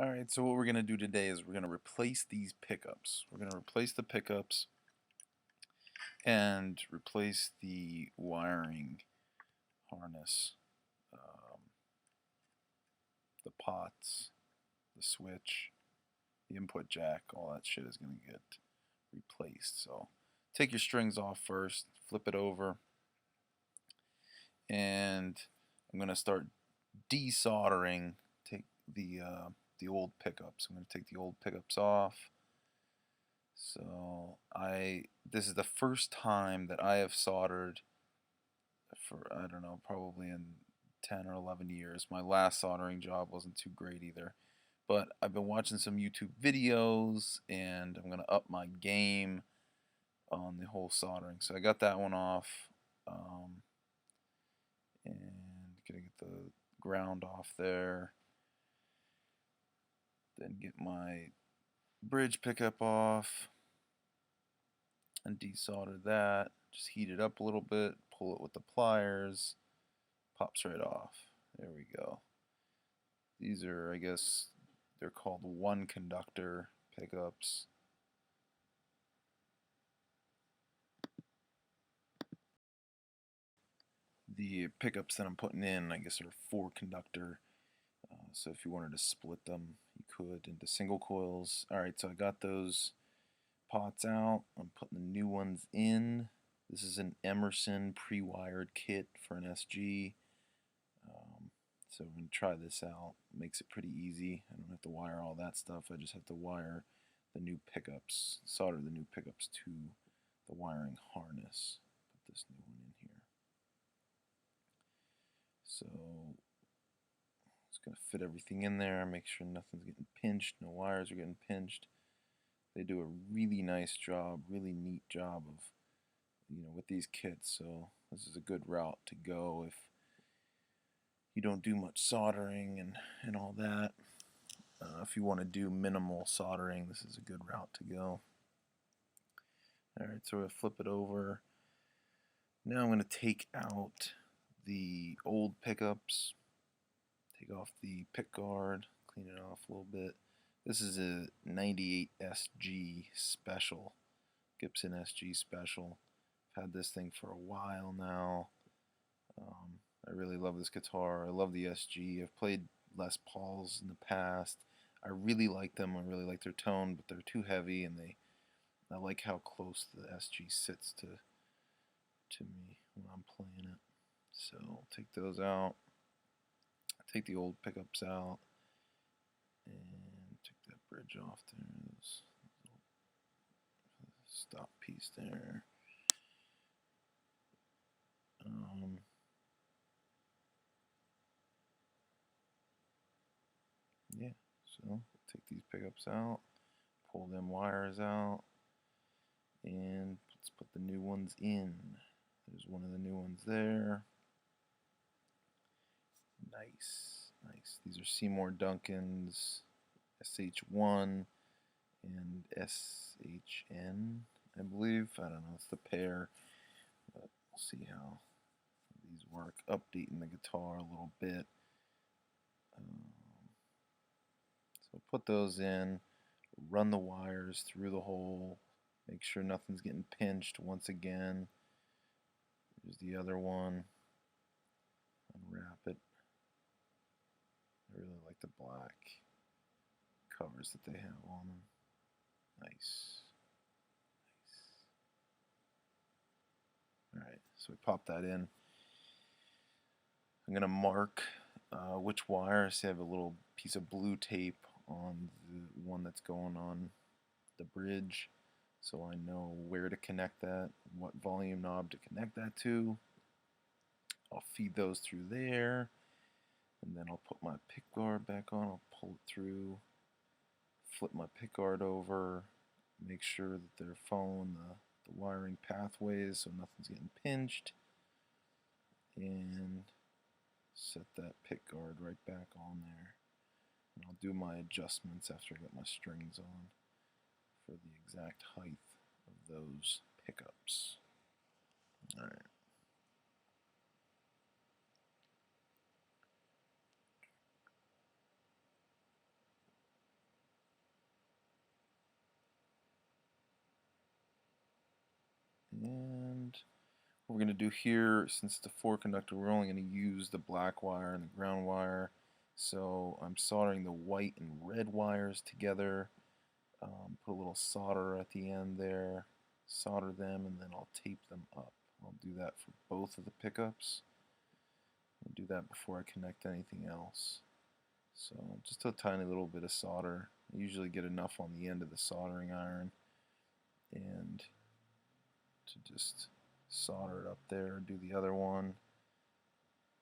Alright, so what we're going to do today is we're going to replace these pickups. We're going to replace the pickups and replace the wiring harness, um, the pots, the switch, the input jack, all that shit is going to get replaced. So take your strings off first, flip it over, and I'm going to start desoldering. Take the old pickups. I'm going to take the old pickups off. So this is the first time that I have soldered for, I don't know, probably in 10 or 11 years. My last soldering job wasn't too great either. But I've been watching some YouTube videos and I'm going to up my game on the whole soldering. So I got that one off. And gonna get the ground off there. Then get my bridge pickup off and desolder that. Just heat it up a little bit, pull it with the pliers, pops right off. There we go. These are, I guess, they're called one conductor pickups. The pickups that I'm putting in, I guess, are four conductor. So if you wanted to split them, you could into single coils. Alright, so I got those pots out. I'm putting the new ones in. This is an Emerson pre-wired kit for an SG. So we're going to try this out. Makes it pretty easy. I don't have to wire all that stuff. I just have to wire the new pickups, solder the new pickups to the wiring harness. Put this new one in here. So it's going to fit everything in there, make sure nothing's getting pinched, no wires are getting pinched. They do a really nice job, really neat job of, with these kits. So this is a good route to go if you don't do much soldering and all that. If you want to do minimal soldering, this is a good route to go. Alright, so we'll flip it over. Now I'm going to take out the old pickups, take off the pick guard, clean it off a little bit. This is a 98 SG special, Gibson SG special. I've had this thing for a while now. I really love this guitar. I love the SG. I've played Les Pauls in the past. I really like them. I really like their tone, but they're too heavy, and I like how close the SG sits to me when I'm playing it. So I'll take those out. Take the old pickups out, and take that bridge off there. This stop piece there. Yeah, so take these pickups out, pull them wires out, and let's put the new ones in. There's one of the new ones there. Nice, nice. These are Seymour Duncan's SH1 and SHN, I believe. I don't know, it's the pair, but we'll see how these work. Updating the guitar a little bit. So put those in, run the wires through the hole, make sure nothing's getting pinched once again. There's the other one. Unwrap it. I really like the black covers that they have on them. Nice. Alright, so we pop that in. I'm going to mark which wire. See, I have a little piece of blue tape on the one that's going on the bridge, so I know where to connect that, what volume knob to connect that to. I'll feed those through there, and then I'll put my pick guard back on. I'll pull it through, flip my pick guard over, make sure that they're following the wiring pathways so nothing's getting pinched, and set that pick guard right back on there. And I'll do my adjustments after I get my strings on for the exact height of those pickups. Alright. What we're going to do here, since it's a 4-conductor, we're only going to use the black wire and the ground wire. So I'm soldering the white and red wires together. Put a little solder at the end there, solder them, and then I'll tape them up. I'll do that for both of the pickups. I'll do that before I connect anything else. So just a tiny little bit of solder. I usually get enough on the end of the soldering iron and to just solder it up there. Do the other one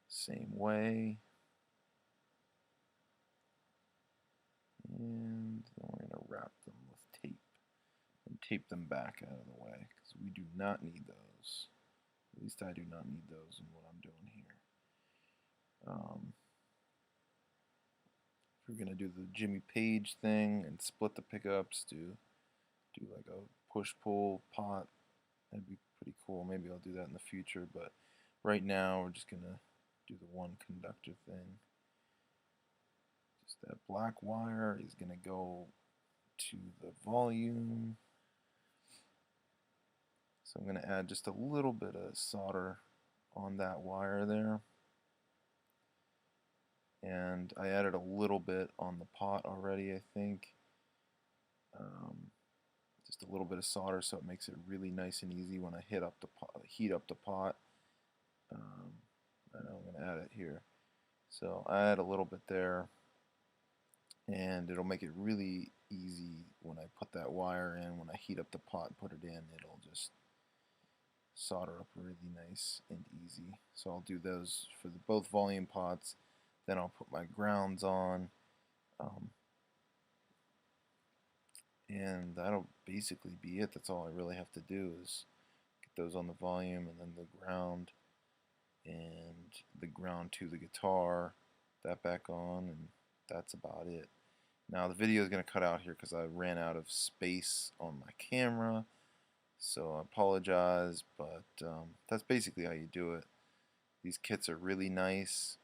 same way. And then we're going to wrap them with tape and tape them back out of the way because we do not need those. At least I do not need those in what I'm doing here. If we're going to do the Jimmy Page thing and split the pickups, do like a push-pull pot, that'd be pretty cool. Maybe I'll do that in the future, but right now we're just going to do the 1-conductor thing. Just that black wire is going to go to the volume. So I'm going to add just a little bit of solder on that wire there. And I added a little bit on the pot already, I think. Just a little bit of solder so it makes it really nice and easy when I heat up the pot. And I'm going to add it here. So I add a little bit there, and it'll make it really easy when I put that wire in. When I heat up the pot and put it in, it'll just solder up really nice and easy. So I'll do those for both volume pots. Then I'll put my grounds on, and that'll basically be it. That's all I really have to do is get those on the volume, and then the ground to the guitar, that back on, and that's about it. Now the video is going to cut out here because I ran out of space on my camera, so I apologize, but that's basically how you do it. These kits are really nice.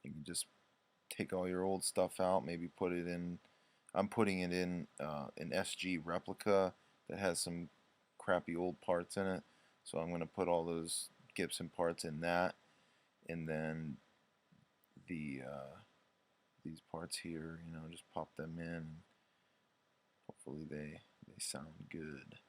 You can just take all your old stuff out, maybe put it in. I'm putting it in an SG replica that has some crappy old parts in it, so I'm going to put all those Gibson parts in that, and then these parts here, just pop them in. Hopefully they sound good.